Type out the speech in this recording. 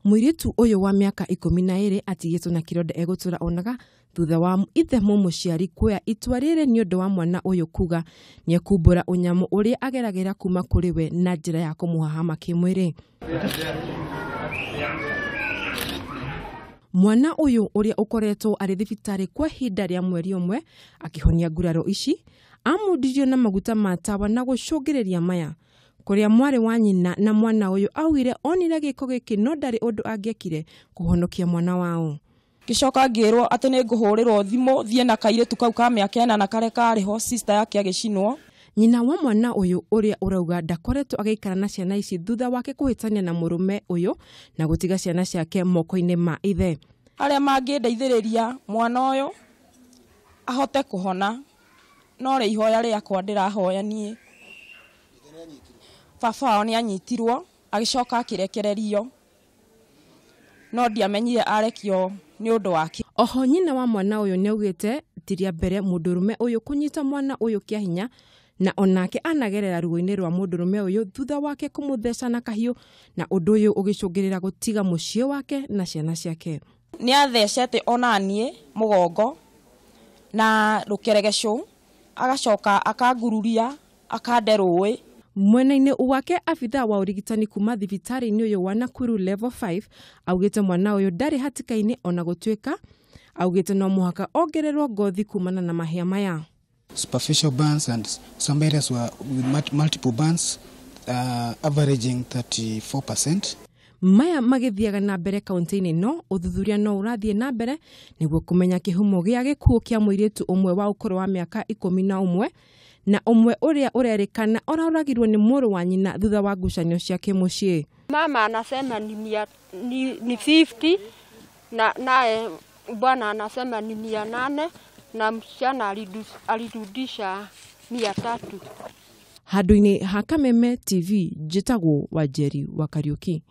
Muiritu uyu wa miaka 12 atigitwo na kironda egutura onaga thutha wa ithe muciari kuya itua riri ni undu wa mwana uyu kuuga niekumbura unyamu uria ageragera kuma kuri we na njira ya kumuhahama kimwiri. Mwana uyu uria ukoretwo ari thibitari kwa hinda ria mweri umwe akihonia nguraro ici amundirio na maguta matawa na gucungiriria maya kuria mwari wa nyina na mwana uyu augire onire giko giki no ndari undu angiekire kuhonokia mwana wao. Gicoka ngirwo ati ni nguhurirwo thimu thie na kairitu kau ka miaka 4 na kare kariho sister yake agicinwo. Nyina wa mwana uyu uria urauga ndakoretwo ageikara na ciana ici thutha wake kuhitania na murume uyu na gutiga ciana ciake moko-ini ma ithe. Aria mangindeithiriria mwana uyu ahote kuhona no ri ihoya riakwa ndirahoya nie. Baba ni anyitirwo agicoka akirekererio no ndiamenyire arekio ni undu wake. Oho nyina wa mwana uyu niaugite tiria mbere Mundurume uyu kunyita mwana uyu kia hinya na onake anagerera ruo-ini rwa Mundurume uyu thutha wake kumutheca na kahiu na undu uyu ugicungirira gutiga mucii wake na ciana ciake. Ni athecete onanie mugongo na rukeregecu agacoka akangururia akanderui. Mwena-ini wake afitha wa urigitani kuma thibitari-ini uyu wa Nakuru Level 5 augite mwana uyu ndari hatika-ini ona gutwika augite no muhaka ongererwo ngothi kumana na mahia maya. Superficial burns and some areas were with multiple burns, averaging 34%. Maya magithiaga na mbere kaunti-ini no uthuthuria no urathie na mbere niguo kumenya kihumo gia gikuo kia muiritu umwe wa ukoro wa miaka 11 na umwe uria urerikana orauragirwo ni muru wa nyina thutha wa ngucanio ciake mucii. Mama anasema ni 50 na naye bwana anasema ni 800 na msichana alirudisha 300. Handu-ini ha Kameme TV njitagwo Wanjeri wa Kariuki.